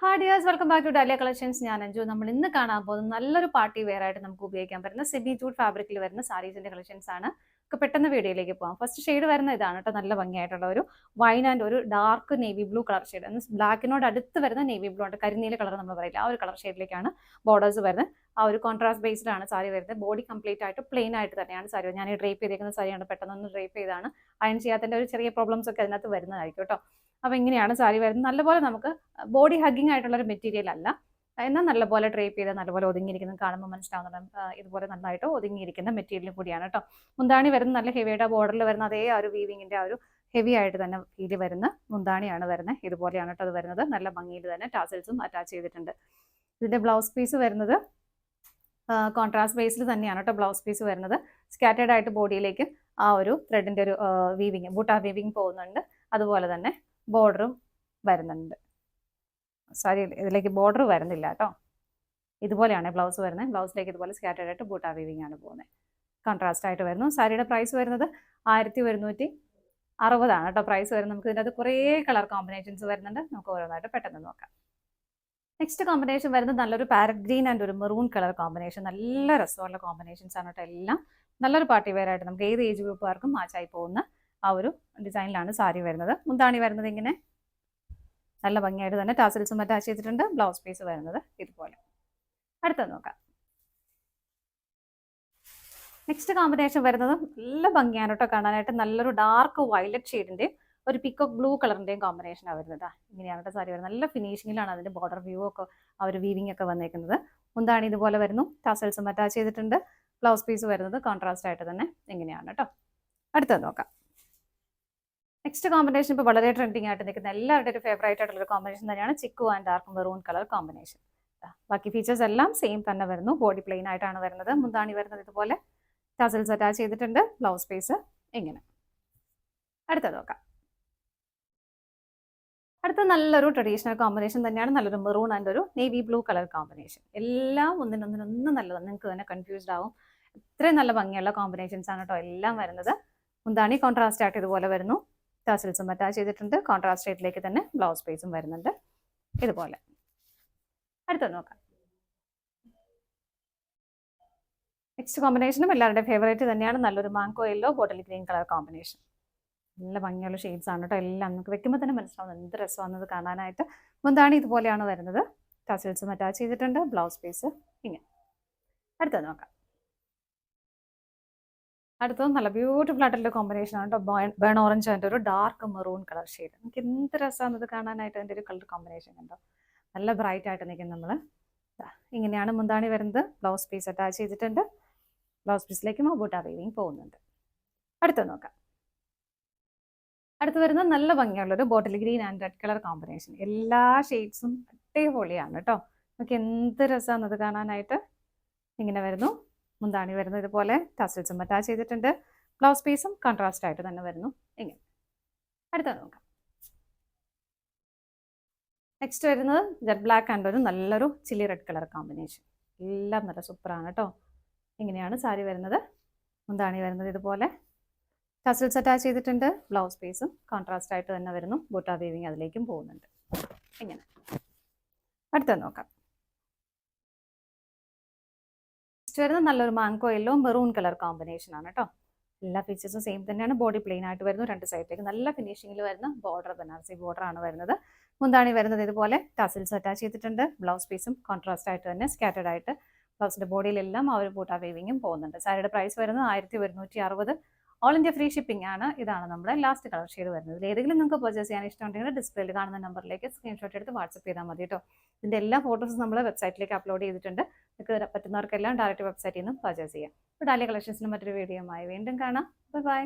Hi dears, welcome back to Dahlia collections. ഞാൻ അഞ്ജു. നമ്മൾ ഇന്ന് കാണാൻ പോകുന്നത് നല്ലൊരു പാർട്ടി വെയർ ആയിട്ട് നമുക്ക് ഉപയോഗിക്കാൻ പറ്റുന്ന സെമി ജൂട്ട് ഫാബ്രിക്കിൽ വരുന്ന സാരീസിന്റെ കളക്ഷൻസ് ആണ്. നമുക്ക് പെട്ടെന്ന് വീഡിയോയിലേക്ക് പോകാം. ഫസ്റ്റ് ഷെയ്ഡ് വരുന്ന ഇതാണ് കേട്ടോ. നല്ല ഭംഗിയായിട്ടുള്ള ഒരു വൈൻ ആൻഡ് ഒരു dark navy blue colour shade. ബ്ലാക്കിനോട് അടുത്ത് വരുന്ന നേവി ബ്ലൂ ഉണ്ട്, കരിനീല കളർ നമ്മൾ പറയില്ല, ആ ഒരു കളർ ഷെയ്ഡിലേക്കാണ് ബോർഡേഴ്സ് വരുന്നത്. ആ ഒരു കോൺട്രാസ്റ്റ് ബേസ്ഡ് ആണ് സാരി വരുന്നത്. ബോഡി കംപ്ലീറ്റ് ആയിട്ട് പ്ലെയിൻ ആയിട്ട് തന്നെയാണ് സാരി. ഞാൻ ഈ ഡ്രേപ്പ് ചെയ്തേക്കുന്ന സാരിയാണ്, പെട്ടെന്ന് ഡ്രേപ്പ് ചെയ്താണ്. അയൺ ചെയ്യാത്തതിന്റെ ഒരു ചെറിയ പ്രോബ്ലംസ് ഒക്കെ അതിനകത്ത് വരുന്നതായിരിക്കും കേട്ടോ. അപ്പൊ ഇങ്ങനെയാണ് സാരി വരുന്നത്. നല്ലപോലെ നമുക്ക് ബോഡി ഹഗ്ഗിങ് ആയിട്ടുള്ള ഒരു മെറ്റീരിയൽ അല്ല, എന്നാൽ നല്ലപോലെ ഡ്രേപ്പ് ചെയ്ത് നല്ലപോലെ ഒതുങ്ങിയിരിക്കുന്നത് കാണുമ്പോൾ മനസ്സിലാവുന്നുണ്ട്. ഇതുപോലെ നന്നായിട്ട് ഒതുങ്ങിയിരിക്കുന്ന മെറ്റീരിയലും കൂടിയാണ് കേട്ടോ. മുന്താണി വരുന്ന നല്ല ഹെവിയുടെ ബോർഡറിൽ വരുന്ന അതേ ആ ഒരു വീവിങ്ങിന്റെ ആ ഒരു ഹെവി ആയിട്ട് തന്നെ ഫീൽ വരുന്ന മുന്താണിയാണ് വരുന്നത്. ഇതുപോലെയാണ് കേട്ടോ അത് വരുന്നത്. നല്ല ഭംഗിയിൽ തന്നെ ടാസൽസും അറ്റാച്ച് ചെയ്തിട്ടുണ്ട്. ഇതിന്റെ ബ്ലൗസ് പീസ് വരുന്നത് കോൺട്രാസ്റ്റ് ബേസിൽ തന്നെയാണ് കേട്ടോ ബ്ലൗസ് പീസ് വരുന്നത്. സ്കാറ്റേർഡ് ആയിട്ട് ബോഡിയിലേക്ക് ആ ഒരു ത്രെഡിന്റെ ഒരു വീവിങ്, ബൂട്ടാ വീവിങ് പോകുന്നുണ്ട്. അതുപോലെ തന്നെ ബോർഡറും വരുന്നുണ്ട്. സാരി ഇതിലേക്ക് ബോർഡർ വരുന്നില്ല കേട്ടോ. ഇതുപോലെയാണ് ബ്ലൗസ് വരുന്നത്. ബ്ലൗസിലേക്ക് ഇതുപോലെ സ്കാറ്റേർഡ് ആയിട്ട് ബൂട്ടാ വീവിങ് ആണ് പോകുന്നത്. കോൺട്രാസ്റ്റ് ആയിട്ട് വരുന്നു. സാരിയുടെ പ്രൈസ് വരുന്നത് 1160 കേട്ടോ പ്രൈസ് വരുന്നത്. നമുക്ക് ഇതിനകത്ത് കുറേ കളർ കോമ്പിനേഷൻസ് വരുന്നുണ്ട്. നമുക്ക് ഓരോന്നായിട്ട് പെട്ടെന്ന് നോക്കാം. നെക്സ്റ്റ് കോമ്പിനേഷൻ വരുന്നത് നല്ലൊരു പാരറ്റ് ഗ്രീൻ ആൻഡ് ഒരു മെറൂൺ കളർ കോമ്പിനേഷൻ. നല്ല രസമുള്ള കോമ്പിനേഷൻസ് ആണ് കേട്ടോ. എല്ലാം നല്ലൊരു പാർട്ടി വെയർ ആയിട്ട് നമുക്ക് ഏത് ഏജ് ഗ്രൂപ്പുകാർക്കും മാച്ചായി പോകുന്ന ആ ഒരു ഡിസൈനിലാണ് സാരി വരുന്നത്. മുന്താണി വരുന്നത് ഇങ്ങനെ നല്ല ഭംഗിയായിട്ട് തന്നെ ടാസൽസും അറ്റാച്ച് ചെയ്തിട്ടുണ്ട്. ബ്ലൗസ് പീസ് വരുന്നത് ഇതുപോലെ. അടുത്തത് നോക്കാം. നെക്സ്റ്റ് കോമ്പിനേഷൻ വരുന്നത് നല്ല ഭംഗിയാണ് കേട്ടോ കാണാനായിട്ട്. നല്ലൊരു ഡാർക്ക് വയലറ്റ് ഷെയ്ഡിന്റെ ഒരു പിക്കോക്ക് ബ്ലൂ കളറിന്റെയും കോമ്പിനേഷനാണ് വരുന്നത്. ഇങ്ങനെയാണ് കേട്ടോ സാരി വരുന്നത്. നല്ല ഫിനിഷിങ്ങിലാണ് അതിന്റെ ബോർഡർ വ്യൂ ഒക്കെ ആ ഒരു വീവിംഗ് ഒക്കെ വന്നേക്കുന്നത്. മുന്താണി ഇതുപോലെ വരുന്നു. ടാസൽസും അറ്റാച്ച് ചെയ്തിട്ടുണ്ട്. ബ്ലൗസ് പീസ് വരുന്നത് കോൺട്രാസ്റ്റ് ആയിട്ട് തന്നെ ഇങ്ങനെയാണ് കേട്ടോ. അടുത്തത് നോക്കാം. നെക്സ്റ്റ് കോമ്പിനേഷൻ ഇപ്പോൾ വളരെ ട്രെൻഡിങ് ആയിട്ട് നിൽക്കുന്ന എല്ലാവരുടെ ഒരു ഫേവറേറ്റ് ആയിട്ടുള്ള ഒരു കോമ്പിനേഷൻ തന്നെയാണ് chikoo and dark maroon colour combination. ബാക്കി ഫീച്ചേഴ്സ് എല്ലാം സെയിം തന്നെ വരുന്നു. ബോഡി പ്ലെയിൻ ആയിട്ടാണ് വരുന്നത്. മുന്താണി വരുന്നത് ഇതുപോലെ ടസൽസ് അറ്റാച്ച് ചെയ്തിട്ടുണ്ട്. ബ്ലൗസ് പീസ് ഇങ്ങനെ. അടുത്തത് നോക്കാം. അടുത്ത നല്ലൊരു ട്രഡീഷണൽ കോമ്പിനേഷൻ തന്നെയാണ്. നല്ലൊരു മെറൂൺ ആൻഡ് ഒരു നേവി ബ്ലൂ കളർ കോമ്പിനേഷൻ. എല്ലാം ഒന്നിനൊന്നിനൊന്നും നല്ലതാണ്. നിങ്ങൾക്ക് തന്നെ കൺഫ്യൂസ്ഡ് ആവും. ഇത്രയും നല്ല ഭംഗിയുള്ള കോമ്പിനേഷൻസ് ആണ് കേട്ടോ എല്ലാം വരുന്നത്. മുന്താണി കോൺട്രാസ്റ്റ് ആയിട്ട് ഇതുപോലെ വരുന്നു. ടാസൽസും അറ്റാച്ച് ചെയ്തിട്ടുണ്ട്. കോൺട്രാസ്റ്റ് റേറ്റിലേക്ക് തന്നെ ബ്ലൗസ് പീസും വരുന്നുണ്ട് ഇതുപോലെ. അടുത്തത് നോക്കാം. നെക്സ്റ്റ് കോമ്പിനേഷനും എല്ലാവരുടെ ഫേവറേറ്റ് തന്നെയാണ്. നല്ലൊരു mango yellow bottle green colour combination. നല്ല ഭംഗിയുള്ള ഷെയ്ഡ്സ് ആണ് കേട്ടോ എല്ലാം. നമുക്ക് വെക്കുമ്പോൾ തന്നെ മനസ്സിലാവും എന്ത് രസമാണെന്നത് കാണാനായിട്ട്. മുന്താണി ഇതുപോലെയാണ് വരുന്നത്. ടാസൽസും അറ്റാച്ച് ചെയ്തിട്ടുണ്ട്. ബ്ലൗസ് പീസ് ഇങ്ങനെ. അടുത്തത് നോക്കാം. അടുത്തത് നല്ല ബ്യൂട്ടിഫുൾ ആയിട്ടുള്ള കോമ്പിനേഷൻ ആണ് കേട്ടോ. ബേൺ ഓറഞ്ച് ആൻഡ് ഒരു ഡാർക്ക് മെറൂൺ കളർ ഷെയ്ഡ്. നമുക്ക് എന്ത് രസമാണെന്നത് കാണാനായിട്ട്. അതിൻ്റെ ഒരു കളർ കോമ്പിനേഷൻ കണ്ടോ. നല്ല ബ്രൈറ്റ് ആയിട്ട് നിൽക്കും നമ്മൾ. ഇങ്ങനെയാണ് മുന്താണി വരുന്നത്. ബ്ലൗസ് പീസ് അറ്റാച്ച് ചെയ്തിട്ടുണ്ട്. ബ്ലൗസ് പീസിലേക്കും ബൂട്ടാ വീവിങ് പോകുന്നുണ്ട്. അടുത്തത് നോക്കാം. അടുത്ത് വരുന്നത് നല്ല ഭംഗിയുള്ളൊരു bottle green and red colour combination. എല്ലാ ഷെയ്ഡ്സും അടിപൊളിയാണ് കേട്ടോ. നമുക്ക് എന്ത് രസമാണെന്നത് കാണാനായിട്ട്. ഇങ്ങനെ വരുന്നു. മുന്താണി വരുന്നത് ഇതുപോലെ ടസൽസും അറ്റാച്ച് ചെയ്തിട്ടുണ്ട്. ബ്ലൗസ് പീസും കോൺട്രാസ്റ്റ് ആയിട്ട് തന്നെ വരുന്നു ഇങ്ങനെ. അടുത്തത് നോക്കാം. നെക്സ്റ്റ് വരുന്നത് ജെറ്റ് ബ്ലാക്ക് ആൻഡ് ഒരു നല്ലൊരു ചില്ലി റെഡ് കളർ കോമ്പിനേഷൻ. എല്ലാം നല്ല സൂപ്പറാണ് കേട്ടോ. ഇങ്ങനെയാണ് സാരി വരുന്നത്. മുന്താണി വരുന്നത് ഇതുപോലെ ടസൽസ് അറ്റാച്ച് ചെയ്തിട്ടുണ്ട്. ബ്ലൗസ് പീസും കോൺട്രാസ്റ്റ് ആയിട്ട് തന്നെ വരുന്നു. ബൂട്ടാ വീവിങ് അതിലേക്കും പോകുന്നുണ്ട് ഇങ്ങനെ. അടുത്തത് നോക്കാം. നെക്സ്റ്റ് വരുന്നത് നല്ലൊരു mango yellow maroon colour combination ആണ് കേട്ടോ. എല്ലാ ഫീച്ചേഴ്സും സെയിം തന്നെയാണ്. ബോഡി പ്ലെയിൻ ആയിട്ട് വരുന്നു. രണ്ട് സൈഡിലേക്ക് നല്ല ഫിനിഷിങ്ങിൽ വരുന്ന ബോർഡർ, ബനാറസി ബോർഡർ ആണ് വരുന്നത്. മുന്താണി വരുന്നത് ഇതുപോലെ ടസൽസ് അറ്റാച്ച് ചെയ്തിട്ടുണ്ട്. ബ്ലൗസ് പീസും കോൺട്രാസ്റ്റ് ആയിട്ട് തന്നെ സ്കാറ്റേർഡ് ആയിട്ട് ബ്ലൗസിന്റെ ബോഡിയിലെല്ലാം ആ ഒരു ബൂട്ടാ വീവിങ്ങും പോകുന്നുണ്ട്. സാരിയുടെ പ്രൈസ് വരുന്നത് 1160. ഓൾ ഇന്ത്യ ഫ്രീ ഷിപ്പിംഗ് ആണ്. ഇതാണ് നമ്മുടെ ലാസ്റ്റ് കളർ ഷെയ്ഡ് വരുന്നത്. ഏതെങ്കിലും നിങ്ങൾക്ക് പർച്ചേസ് ചെയ്യാൻ ഇഷ്ടമുണ്ടെങ്കിൽ ഡിസ്പ്ലേയിൽ കാണുന്ന നമ്പറിലേക്ക് സ്ക്രീൻഷോട്ട് എടുത്ത് വാട്സപ്പ് ചെയ്താൽ മതി കേട്ടോ. ഇതിന്റെ എല്ലാ ഫോട്ടോസും നമ്മൾ വെബ്സൈറ്റിലേക്ക് അപ്ലോഡ് ചെയ്തിട്ടുണ്ട്. നിങ്ങൾക്ക് പറ്റുന്നവർക്കെല്ലാം ഡയറക്റ്റ് വെബ്സൈറ്റിൽ നിന്നും പർച്ചേസ് ചെയ്യാം. ഇപ്പോൾ ഡാലിയ കളക്ഷൻസിന് മറ്റൊരു വീഡിയോയുമായി വീണ്ടും കാണാം. ബൈ.